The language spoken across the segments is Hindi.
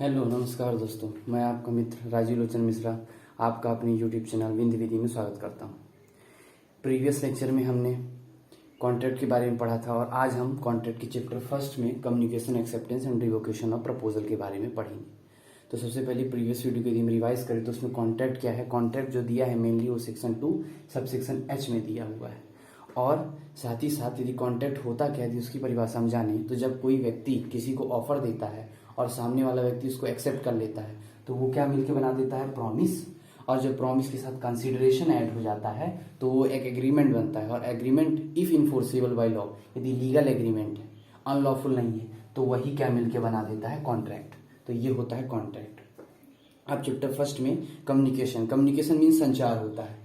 हेलो नमस्कार दोस्तों, मैं आपका मित्र राजीव लोचन मिश्रा आपका अपने यूट्यूब चैनल विंध्य विधि में स्वागत करता हूं। प्रीवियस लेक्चर में हमने कॉन्ट्रैक्ट के बारे में पढ़ा था और आज हम कॉन्ट्रैक्ट के चैप्टर फर्स्ट में communication, acceptance and revocation of proposal के बारे में पढ़ेंगे। तो सबसे पहले प्रीवियस वीडियो को यदि हम रिवाइज करें तो उसमें कॉन्ट्रैक्ट क्या है। कॉन्ट्रैक्ट जो दिया है मेनली वो सेक्शन 2 सबसेक्शन H में दिया हुआ है। और साथ ही साथ यदि कॉन्ट्रैक्ट होता क्या है उसकी परिभाषा हम जाने तो जब कोई व्यक्ति किसी को ऑफर देता है और सामने वाला व्यक्ति उसको एक्सेप्ट कर लेता है तो वो क्या मिलके बना देता है, प्रॉमिस। और जब प्रॉमिस के साथ कंसिडरेशन ऐड हो जाता है तो वो एक एग्रीमेंट बनता है। और agreement if enforceable by law, यदि लीगल एग्रीमेंट है, अनलॉफुल नहीं है, तो वही क्या मिलके बना देता है, कॉन्ट्रैक्ट। तो ये होता है कॉन्ट्रैक्ट। अब चैप्टर फर्स्ट में कम्युनिकेशन, कम्युनिकेशन मीन्स संचार होता है,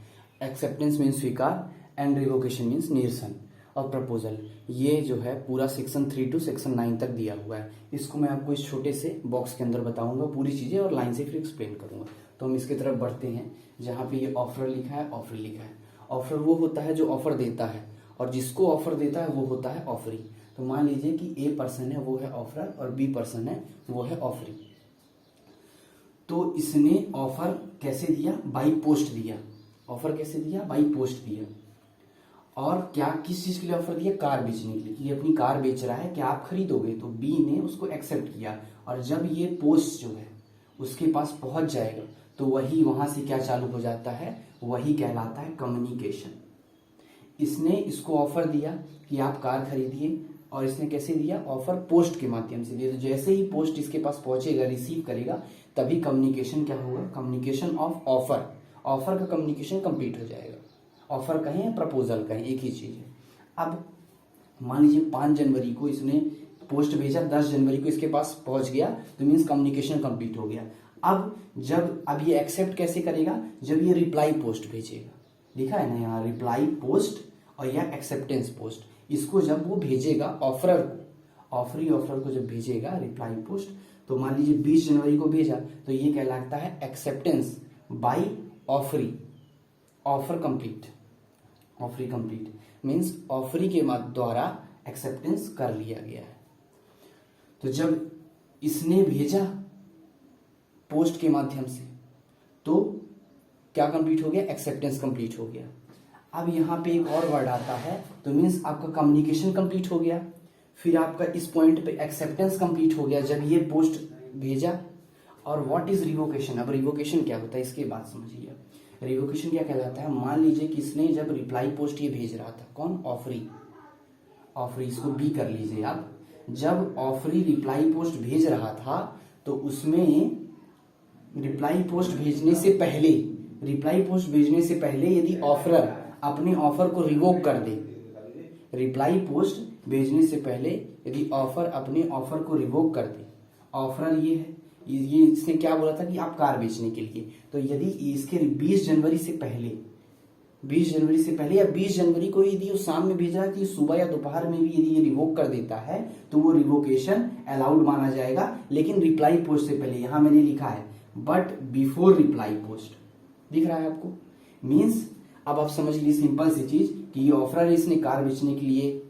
एक्सेप्टेंस मीन्स स्वीकार एंड रिवोकेशन मीन्स निरसन। और प्रपोजल ये जो है पूरा सेक्शन 3 to सेक्शन 9 तक दिया हुआ है। इसको मैं आपको इस छोटे से बॉक्स के अंदर बताऊंगा पूरी चीजें और लाइन से फिर एक्सप्लेन करूंगा। तो हम इसकी तरफ बढ़ते हैं जहाँ पे ये ऑफर लिखा है, ऑफर लिखा है। ऑफर वो होता है जो ऑफर देता है और जिसको ऑफर देता है वो होता है ऑफरी। तो मान लीजिए कि ए पर्सन है वो है ऑफरर और बी पर्सन है वो है ऑफरी। तो इसने ऑफर कैसे दिया, बाई पोस्ट दिया। ऑफर कैसे दिया, बाई पोस्ट दिया। और क्या किस चीज के लिए ऑफर दिया, कार बेचने के लिए, कि अपनी कार बेच रहा है, क्या आप खरीदोगे। तो बी ने उसको एक्सेप्ट किया और जब ये पोस्ट जो है उसके पास पहुंच जाएगा तो वही वहां से क्या चालू हो जाता है, वही कहलाता है कम्युनिकेशन। इसने इसको ऑफर दिया कि आप कार खरीदिए और इसने कैसे दिया, ऑफर पोस्ट के माध्यम से दिया। तो जैसे ही पोस्ट इसके पास पहुंचेगा, रिसीव करेगा, तभी कम्युनिकेशन क्या होगा, कम्युनिकेशन ऑफ ऑफर। ऑफर का कम्युनिकेशन कंप्लीट हो जाएगा। ऑफर कहें या प्रपोजल कहें, एक ही चीज है। अब मान लीजिए 5 जनवरी को इसने पोस्ट भेजा, 10 जनवरी को इसके पास पहुंच गया, तो मीन्स कम्युनिकेशन कंप्लीट हो गया। अब ये एक्सेप्ट कैसे करेगा, जब ये रिप्लाई पोस्ट भेजेगा। लिखा है ना यहाँ रिप्लाई पोस्ट और या एक्सेप्टेंस पोस्ट। इसको जब वो भेजेगा ऑफरर को, ऑफर को जब भेजेगा रिप्लाई पोस्ट, तो मान लीजिए 20 जनवरी को भेजा तो ये कहलाता है acceptance by offeree. Offer complete, offeree complete means offeree के द्वारा एक्सेप्टेंस कर लिया गया है। तो जब इसने भेजा पोस्ट के माध्यम से तो क्या कंप्लीट हो गया, एक्सेप्टेंस कंप्लीट हो गया। अब यहां पे एक और वर्ड आता है, तो मीन्स आपका कम्युनिकेशन कंप्लीट हो गया। फिर आपका इस पॉइंट पे एक्सेप्टेंस कंप्लीट हो गया जब ये पोस्ट भेजा। और व्हाट इज रिवोकेशन, अब रिवोकेशन क्या होता है इसके बाद समझिए। रिवोकेशन क्या कहलाता है, मान लीजिए कि इसने जब रिप्लाई पोस्ट ये भेज रहा था, कौन, ऑफरी, इसको बी कर लीजिए आप। जब ऑफरी रिप्लाई पोस्ट भेज रहा था तो उसमें रिप्लाई पोस्ट भेजने से पहले यदि ऑफरर अपने ऑफर को रिवोक कर दे, रिप्लाई पोस्ट भेजने से पहले यदि ऑफर अपने ऑफर को रिवोक कर दे, ऑफरर ये है, ये इसने क्या बोला था कि आप कार बेचने के लिए, तो यदि इसके 20 जनवरी से पहले या 20 जनवरी को यदि वो शाम में भेज रहा है तो सुबह या दोपहर में भी यदि ये रिवोक कर देता है तो वो रिवोकेशन अलाउड माना जाएगा। लेकिन रिप्लाई पोस्ट से पहले, यहां मैंने लिखा है बट बिफोर रिप्लाई पोस्ट, दिख रहा है आपको। मीन्स अब आप समझ लीजिए सिंपल सी चीज कि ये ऑफर, इसने कार बेचने के लिए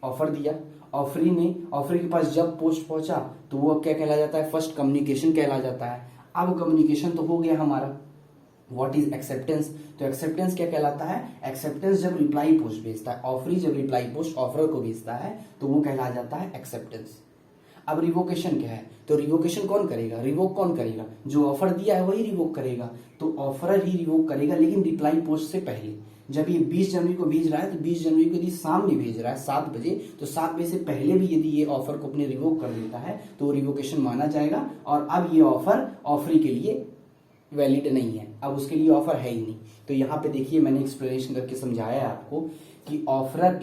ऑफर दिया, ऑफरी के पास जब पोस्ट पहुंचा तो वो क्या कहला जाता है, फर्स्ट कम्युनिकेशन कहला जाता है। अब कम्युनिकेशन तो हो गया हमारा। व्हाट इज एक्सेप्टेंस, तो एक्सेप्टेंस क्या कहलाता है, एक्सेप्टेंस जब रिप्लाई पोस्ट भेजता है, ऑफरी जब रिप्लाई पोस्ट ऑफर को भेजता है तो वो कहला जाता है एक्सेप्टेंस। अब रिवोकेशन क्या है, तो रिवोकेशन कौन करेगा, रिवोक कौन करेगा, जो ऑफर दिया है वही रिवोक करेगा। तो ऑफरर ही रिवोक करेगा, लेकिन रिप्लाई पोस्ट से पहले। जब ये 20 जनवरी को भेज रहा है तो 20 जनवरी को यदि शाम में भेज रहा है 7 बजे, तो 7 बजे से पहले भी यदि ये ऑफर को अपने रिवोक कर देता है तो रिवोकेशन माना जाएगा। और अब ये ऑफर ऑफरी के लिए वैलिड नहीं है, अब उसके लिए ऑफर है ही नहीं। तो यहाँ पे देखिए मैंने एक्सप्लेनेशन करके समझाया है आपको कि offerer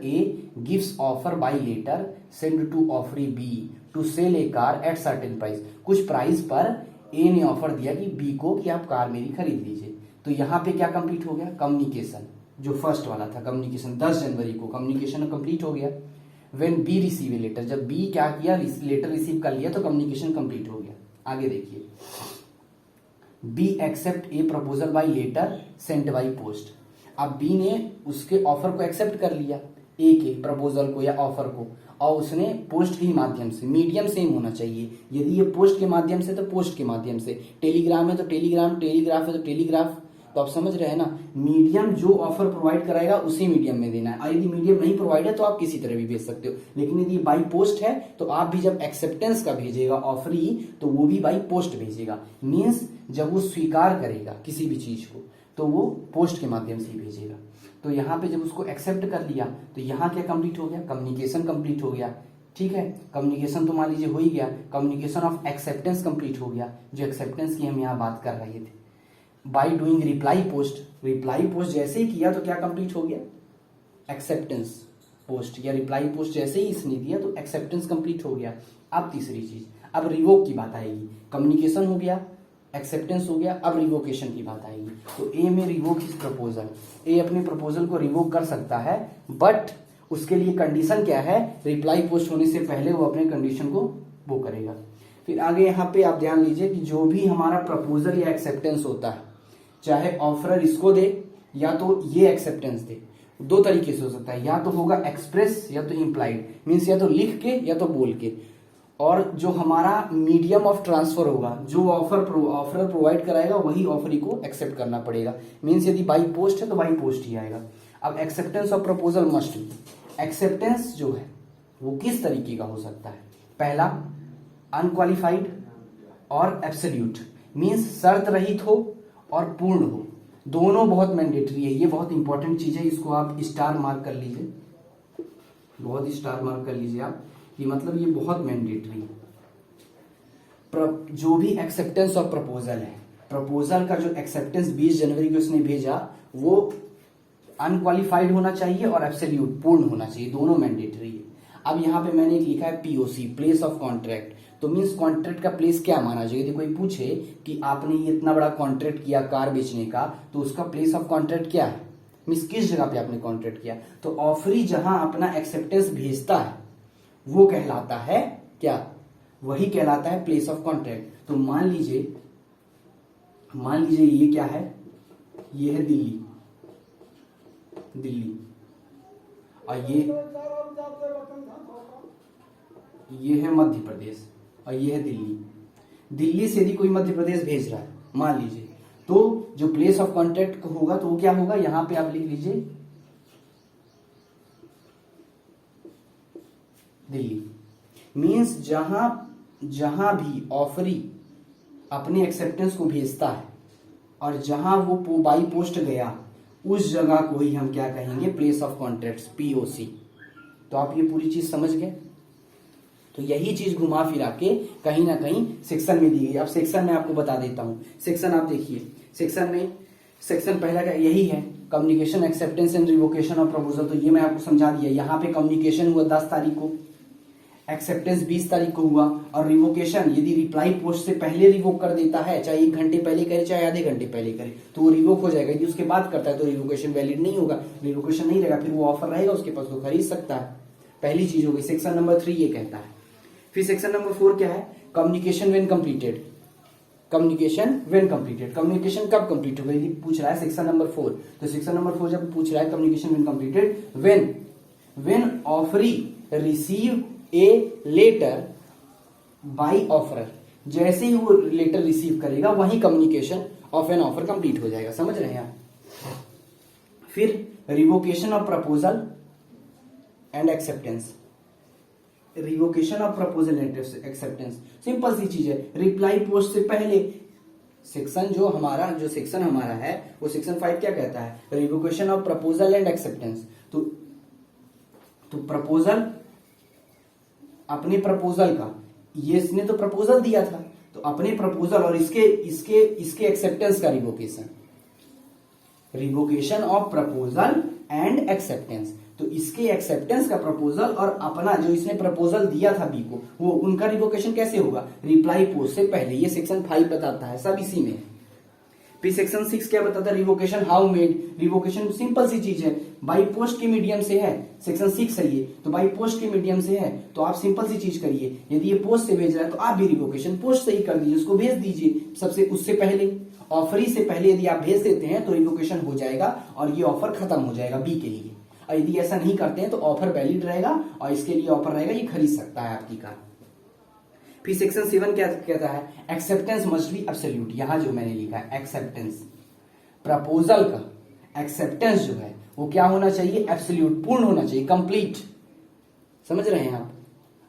A gives offer by letter send to offeree B to sell a car at certain price. कुछ प्राइस पर ए ने ऑफर दिया कि बी को कि आप कार मेरी खरीद लीजिए। तो यहाँ पे क्या कंप्लीट हो गया, कम्युनिकेशन, जो फर्स्ट वाला था कम्युनिकेशन 10 जनवरी को कम्युनिकेशन कंप्लीट हो गया। When B receive a letter, जब बी क्या किया, लेटर रिसीव कर लिया तो कम्युनिकेशन कंप्लीट हो गया। आगे देखिए, B accept a proposal by letter sent by post. अब बी ने उसके ऑफर को एक्सेप्ट कर लिया, ए के प्रपोजल को या ऑफर को, और उसने पोस्ट के ही माध्यम से, मीडियम सेम होना चाहिए। यदि ये पोस्ट के माध्यम से तो पोस्ट के माध्यम से, टेलीग्राम है तो टेलीग्राम, टेलीग्राफ है तो टेलीग्राफ। तो आप समझ रहे हैं ना, मीडियम जो ऑफर प्रोवाइड कराएगा उसी मीडियम में देना है। और यदि मीडियम नहीं प्रोवाइड है तो आप किसी तरह भी भेज सकते हो, लेकिन यदि बाई पोस्ट है तो आप भी जब एक्सेप्टेंस का भेजेगा ऑफरी तो वो भी बाई पोस्ट भेजेगा। मीन्स जब वो स्वीकार करेगा किसी भी चीज को तो वो पोस्ट के माध्यम से ही भेजेगा। तो यहाँ पे जब उसको एक्सेप्ट कर लिया तो यहाँ क्या कंप्लीट हो गया, कम्युनिकेशन कंप्लीट हो गया। ठीक है, कम्युनिकेशन तो मान लीजिए हो ही गया, कम्युनिकेशन ऑफ एक्सेप्टेंस कंप्लीट हो गया, जो एक्सेप्टेंस की हम यहाँ बात कर रहे थे। By doing reply post, reply post जैसे ही किया तो क्या कंप्लीट हो गया, एक्सेप्टेंस पोस्ट या रिप्लाई पोस्ट जैसे ही इसने दिया तो एक्सेप्टेंस कंप्लीट हो गया। अब तीसरी चीज, अब रिवोक की बात आएगी। कम्युनिकेशन हो गया, एक्सेप्टेंस हो गया, अब रिवोकेशन की बात आएगी। तो ए में रिवोक हिज प्रपोजल, ए अपने प्रपोजल को रिवोक कर सकता है, बट उसके लिए कंडीशन क्या है, रिप्लाई पोस्ट होने से पहले वो अपने कंडीशन को वो करेगा। फिर आगे यहाँ पे आप ध्यान लीजिए कि जो भी हमारा प्रपोजल या एक्सेप्टेंस होता है, चाहे ऑफरर इसको दे या तो ये एक्सेप्टेंस दे, दो तरीके से हो सकता है, या तो होगा एक्सप्रेस या तो इम्प्लाइड, मीन्स या तो लिख के या तो बोल के। और जो हमारा मीडियम ऑफ ट्रांसफर होगा, जो ऑफरर प्रोवाइड कराएगा वही ऑफरी को एक्सेप्ट करना पड़ेगा। मीन्स यदि बाई पोस्ट है तो बाई पोस्ट ही आएगा। अब acceptance of proposal must be, acceptance जो है वो किस तरीके का हो सकता है, पहला अनक्वालिफाइड और एब्सोल्यूट, मीन्स शर्त रहित हो और पूर्ण हो, दोनों बहुत मैंडेटरी है। ये बहुत इंपॉर्टेंट चीज है, इसको आप स्टार मार्क कर लीजिए, बहुत स्टार मार्क कर लीजिए आप, ये मतलब ये बहुत मैंडेटरी है। जो भी एक्सेप्टेंस ऑफ प्रपोजल है, प्रपोजल का जो एक्सेप्टेंस 20 जनवरी को उसने भेजा वो अनक्वालिफाइड होना चाहिए और एब्सोल्यूट पूर्ण होना चाहिए, दोनों मैंडेटरी है। अब यहाँ पे मैंने एक लिखा है पीओसी, प्लेस ऑफ कॉन्ट्रैक्ट। तो मीन्स कॉन्ट्रैक्ट का प्लेस क्या माना जाएगा, यदि कोई पूछे कि आपने ये इतना बड़ा कॉन्ट्रैक्ट किया कार बेचने का, तो उसका प्लेस ऑफ कॉन्ट्रैक्ट क्या है, मीन्स किस जगह पे आपने कॉन्ट्रैक्ट किया। तो ऑफरी जहां अपना एक्सेप्टेंस भेजता है वो कहलाता है क्या, वही कहलाता है प्लेस ऑफ कॉन्ट्रैक्ट। तो मान लीजिए ये क्या है, ये है दिल्ली, और ये है मध्य प्रदेश और ये है दिल्ली से यदि कोई मध्य प्रदेश भेज रहा है मान लीजिए, तो जो प्लेस ऑफ कॉन्ट्रैक्ट होगा तो वो क्या होगा, यहां पे आप लिख लीजिए दिल्ली। मीन्स जहां भी ऑफरी अपने एक्सेप्टेंस को भेजता है और जहां वो बाई पोस्ट गया उस जगह को ही हम क्या कहेंगे, प्लेस ऑफ कॉन्ट्रैक्ट, पीओसी। तो आप ये पूरी चीज समझ गए। तो यही चीज घुमा फिरा के कहीं ना कहीं सेक्शन में दी गई। अब सेक्शन में आपको बता देता हूं, सेक्शन आप देखिए, सेक्शन पहला का यही है, communication, acceptance and revocation of proposal. तो ये मैं आपको समझा दिया। यहाँ पे कम्युनिकेशन हुआ 10 तारीख को, एक्सेप्टेंस 20 तारीख को हुआ, और रिवोकेशन यदि रिप्लाई पोस्ट से पहले रिवोक कर देता है, चाहे 1 घंटे पहले करे चाहे आधे घंटे पहले करे, तो वो रिवोक हो जाएगा। यदि उसके बाद करता है तो रिवोकेशन वैलिड नहीं होगा, रिवोकेशन नहीं रहेगा, फिर वो ऑफर रहेगा उसके पास तो खरीद सकता है। पहली चीज हो गई। सेक्शन नंबर 3 ये कहता है। फिर सेक्शन नंबर 4 क्या है, communication when completed. Communication communication कब कंप्लीट होगा, यदि पूछ रहा है सेक्शन नंबर 4, तो सेक्शन नंबर 4 जब पूछ रहा है communication when completed, when offeree receive a letter by offeror, जैसे ही वो लेटर रिसीव करेगा वही communication of an offer complete हो जाएगा। समझ रहे हैं आप। फिर revocation of proposal and acceptance, revocation of proposal and acceptance simple सी चीज है, रिप्लाई पोस्ट से पहले। सेक्शन जो सेक्शन हमारा है वो सेक्शन 5 क्या कहता है, revocation of proposal and acceptance. तो प्रपोजल, अपने प्रपोजल का, ये इसने तो प्रपोजल दिया था, तो अपने प्रपोजल और इसके एक्सेप्टेंस का revocation of proposal and acceptance. तो इसके एक्सेप्टेंस का प्रपोजल और अपना जो इसने प्रपोजल दिया था बी को, वो उनका रिवोकेशन कैसे होगा, रिप्लाई पोस्ट से पहले। ये सेक्शन 5 बताता है, सब इसी में। फिर सेक्शन 6 क्या बताता है, revocation how made. Revocation simple सी चीज है, बाई पोस्ट के मीडियम से है, सेक्शन 6 है ये, तो बाई पोस्ट के मीडियम से है, तो आप सिंपल सी चीज करिए, यदि ये पोस्ट से भेज रहा है तो आप भी रिवोकेशन पोस्ट से ही कर दीजिए, उसको भेज दीजिए सबसे, उससे पहले, ऑफरी से पहले यदि आप भेज देते हैं तो रिवोकेशन हो जाएगा और ये ऑफर खत्म हो जाएगा बी के लिए। और यदि ऐसा नहीं करते हैं तो ऑफर वैलिड रहेगा और इसके लिए ऑफर रहेगा, ये खरीद सकता है आपकी कार। फिर सेक्शन 7 क्या कहता है, एक्सेप्टेंस मस्ट बी एब्सोल्यूट। यहां जो मैंने लिखा है एक्सेप्टेंस, प्रपोजल का एक्सेप्टेंस जो है वो क्या होना चाहिए, एब्सोल्यूट, पूर्ण होना चाहिए, कंप्लीट। समझ रहे हैं आप,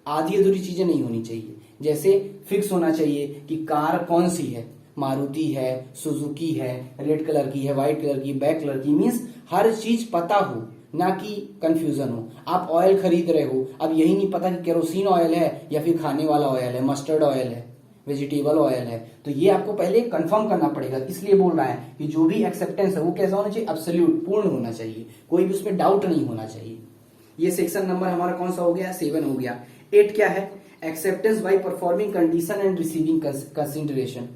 आधी अधूरी चीजें नहीं होनी चाहिए। जैसे फिक्स होना चाहिए कि कार कौन सी है, मारुति है, सुजुकी है, रेड कलर की है, व्हाइट कलर की, ब्लैक कलर की, मीन्स हर चीज पता हो, ना कि कंफ्यूजन हो। आप ऑयल खरीद रहे हो, अब यही नहीं पता कि केरोसिन ऑयल है या फिर खाने वाला ऑयल है, मस्टर्ड ऑयल है, वेजिटेबल ऑयल है, तो ये आपको पहले कंफर्म करना पड़ेगा। इसलिए बोल रहा है कि जो भी एक्सेप्टेंस है वो कैसा होना चाहिए, एब्सोल्यूट, पूर्ण होना चाहिए, कोई भी उसमें डाउट नहीं होना चाहिए। ये सेक्शन नंबर हमारा कौन सा हो गया, 7 हो गया। 8 क्या है, acceptance by performing condition and receiving consideration.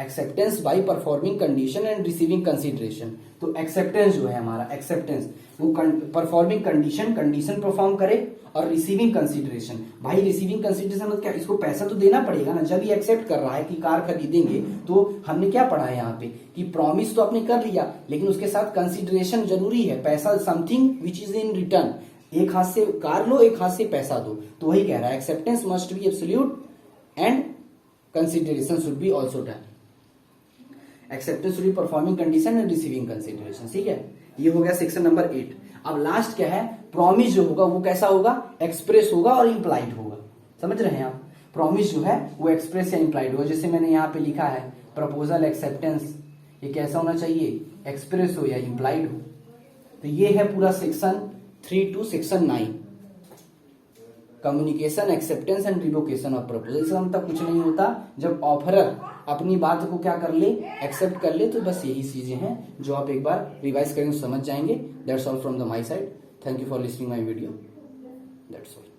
Acceptance by performing condition and receiving consideration. तो एक्सेप्टेंस जो है हमारा, एक्सेप्टेंस वो परफॉर्मिंग कंडीशन, कंडीशन परफॉर्म करे, और रिसीविंग कंसिडरेशन। भाई रिसीविंग कंसिडरेशन मतलब क्या, इसको पैसा तो देना पड़ेगा ना। जब ये एक्सेप्ट कर रहा है कि कार खरीदेंगे, तो हमने क्या पढ़ा है यहाँ पे कि प्रॉमिस तो आपने कर लिया, लेकिन उसके साथ कंसिडरेशन जरूरी है, पैसा, something which is in return. एक हाथ से कार लो, एक हाथ से पैसा दो। तो वही कह रहा है, acceptance must be absolute and consideration should be also done. Acceptance should be performing condition and receiving consideration. ठीक है, ये हो गया सेक्शन नंबर 8। अब लास्ट क्या है, प्रॉमिस जो होगा वो कैसा होगा, एक्सप्रेस होगा और इंप्लाइड होगा। समझ रहे हैं आप, प्रॉमिस जो है वो एक्सप्रेस या इंप्लाइड होगा। जैसे मैंने यहाँ पे लिखा है प्रपोजल एक्सेप्टेंस, ये कैसा होना चाहिए, एक्सप्रेस हो या इंप्लाइड हो। तो ये है पूरा section 3 to section 9, communication, acceptance and revocation of proposal. इसका मतलब कुछ नहीं होता, जब ऑफरर अपनी बात को क्या कर ले, एक्सेप्ट कर ले। तो बस यही चीजें हैं जो आप एक बार रिवाइज करेंगे समझ जाएंगे। That's all from the my side. Thank you for listening my video. That's all.